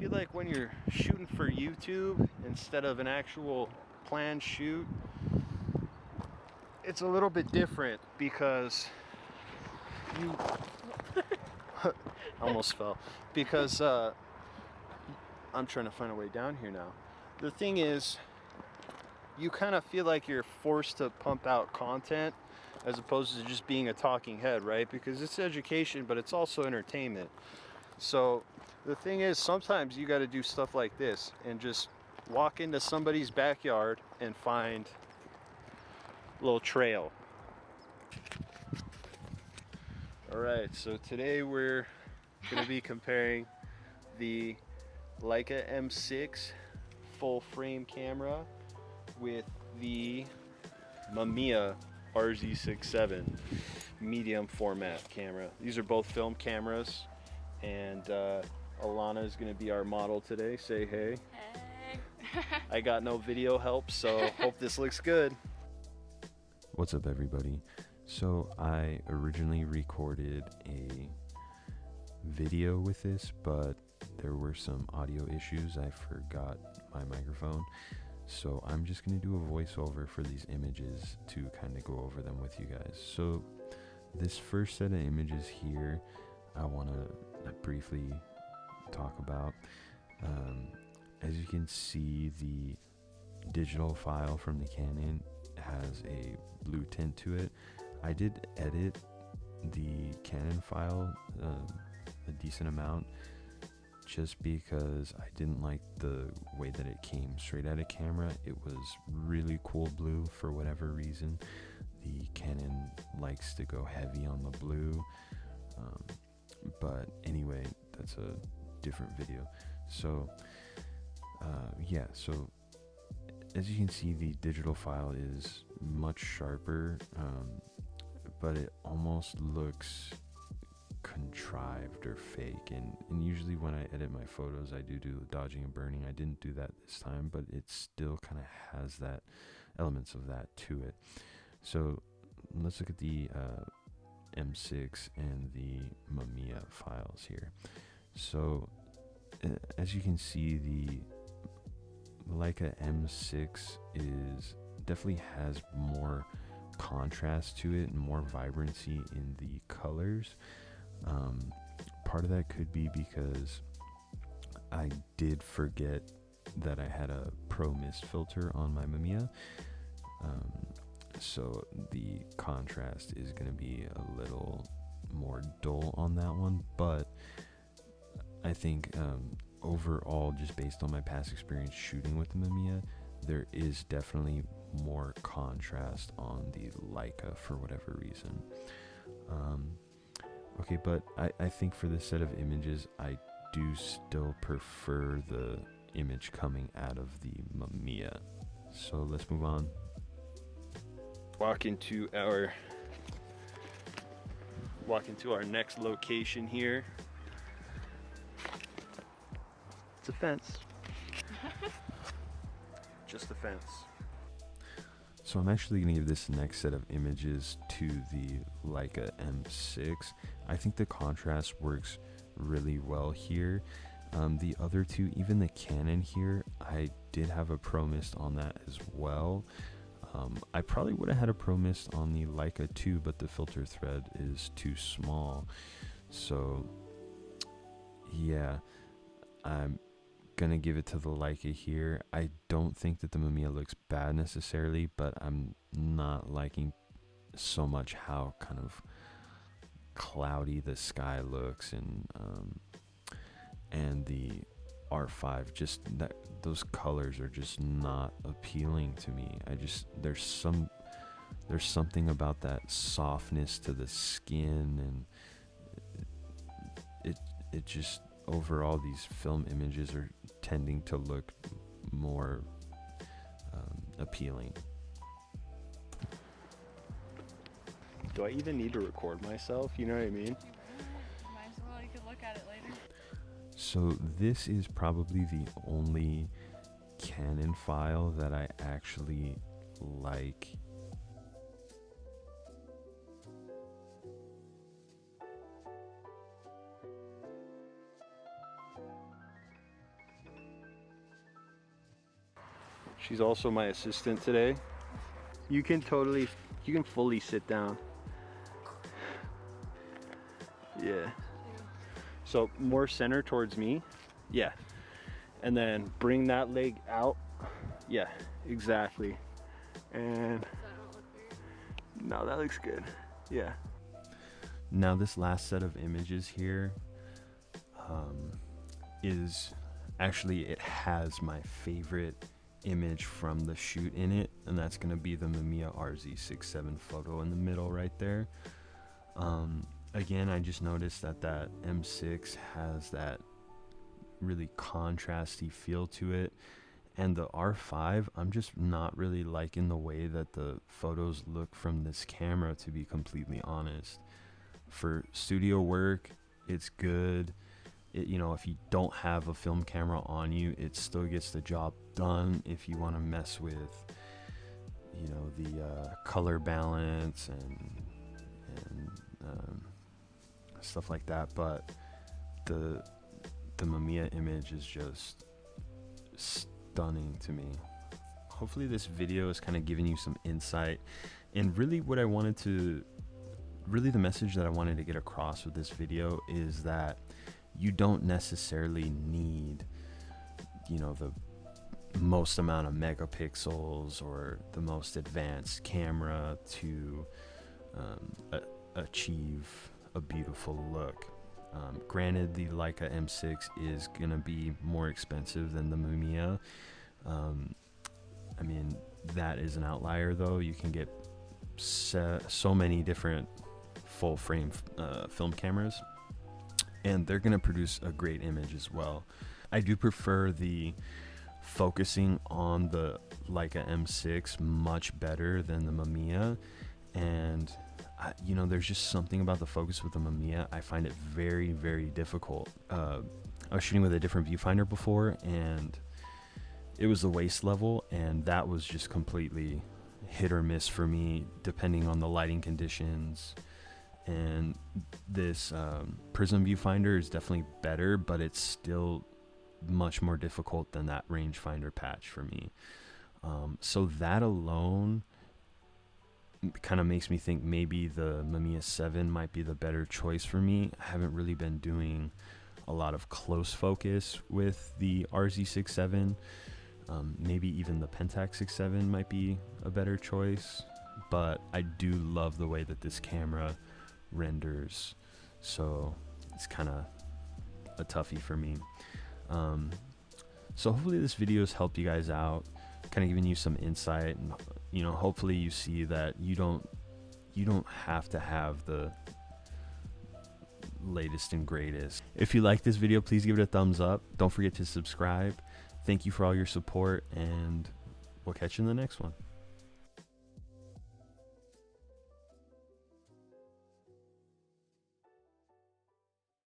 I feel like when you're shooting for YouTube instead of an actual planned shoot, it's a little bit different because you almost fell because I'm trying to find a way down here now. The thing is, you kind of feel like you're forced to pump out content as opposed to just being a talking head, right? Because it's education, but it's also entertainment. So the thing is, sometimes you got to do stuff like this and just walk into somebody's backyard and find a little trail. All right, so today we're going to be comparing the Leica M6 full frame camera with the Mamiya RZ67 medium format camera. These are both film cameras, and Alana is going to be our model today. Say hey. Hey. I got no video help, so hope this looks good. What's up, everybody? So I originally recorded a video with this, but there were some audio issues. I forgot my microphone, so I'm just going to do a voiceover for these images to kind of go over them with you guys. So this first set of images here, I want to briefly talk about. As you can see, the digital file from the Canon has a blue tint to it. I did edit the Canon file a decent amount just because I didn't like the way that it came straight out of camera. It was really cool blue for whatever reason. The Canon likes to go heavy on the blue, but anyway, that's a different video. So yeah, so as you can see, the digital file is much sharper, but it almost looks contrived or fake, and usually when I edit my photos I do dodging and burning. I didn't do that this time, but it still kind of has that elements of that to it. So let's look at the M6 and the Mamiya files here. So as you can see, the Leica M6 definitely has more contrast to it and more vibrancy in the colors. Part of that could be because I did forget that I had a Pro Mist filter on my Mamiya, so the contrast is going to be a little more dull on that one. But I think overall, just based on my past experience shooting with the Mamiya, there is definitely more contrast on the Leica for whatever reason. Okay, but I think for this set of images, I do still prefer the image coming out of the Mamiya. So let's move on. Walk into our next location here. It's a fence. Just a fence. So I'm actually going to give this next set of images to the Leica M6. I think the contrast works really well here. The other two, even the Canon here, I did have a Pro Mist on that as well. I probably would have had a Pro Mist on the Leica too, but the filter thread is too small. So yeah, I'm gonna give it to the Leica here. I don't think that the Mamiya looks bad necessarily, but I'm not liking so much how kind of cloudy the sky looks, and the R5, just that those colors are just not appealing to me. There's something about that softness to the skin, and it just overall, these film images are tending to look more appealing. Do I even need to record myself? You know what I mean? Might as well, you could look at it later. So this is probably the only Canon file that I actually like. She's also my assistant today. You can fully sit down. Yeah. So more center towards me. Yeah. And then bring that leg out. Yeah, exactly. And no, that looks good. Yeah. Now this last set of images here is actually, it has my favorite image from the shoot in it, and that's gonna be the Mamiya RZ67 photo in the middle right there. Again, I just noticed that that M6 has that really contrasty feel to it, and the R5, I'm just not really liking the way that the photos look from this camera, to be completely honest. For studio work, it's good. You know, if you don't have a film camera on you, it still gets the job done. If you want to mess with, you know, the color balance and stuff like that, but the Mamiya image is just stunning to me. Hopefully this video is kind of giving you some insight, and really what I wanted to, really the message that I wanted to get across with this video is that you don't necessarily need, you know, the most amount of megapixels or the most advanced camera to achieve a beautiful look. Granted, the Leica M6 is gonna be more expensive than the Mamiya. I mean, that is an outlier though. You can get so many different full frame film cameras, and they're gonna produce a great image as well. I do prefer the focusing on the Leica M6 much better than the Mamiya, and you know, there's just something about the focus with the Mamiya. I find it very, very difficult. I was shooting with a different viewfinder before, and it was the waist level, and that was just completely hit or miss for me, depending on the lighting conditions. And this prism viewfinder is definitely better, but it's still much more difficult than that rangefinder patch for me. So that alone kind of makes me think maybe the Mamiya 7 might be the better choice for me. I haven't really been doing a lot of close focus with the RZ67. Maybe even the Pentax 6.7 might be a better choice, but I do love the way that this camera renders, so it's kind of a toughie for me. So hopefully this video has helped you guys out, kind of giving you some insight, and you know, hopefully you see that you don't have to have the latest and greatest. If you like this video, please give it a thumbs up. Don't forget to subscribe. Thank you for all your support, and we'll catch you in the next one.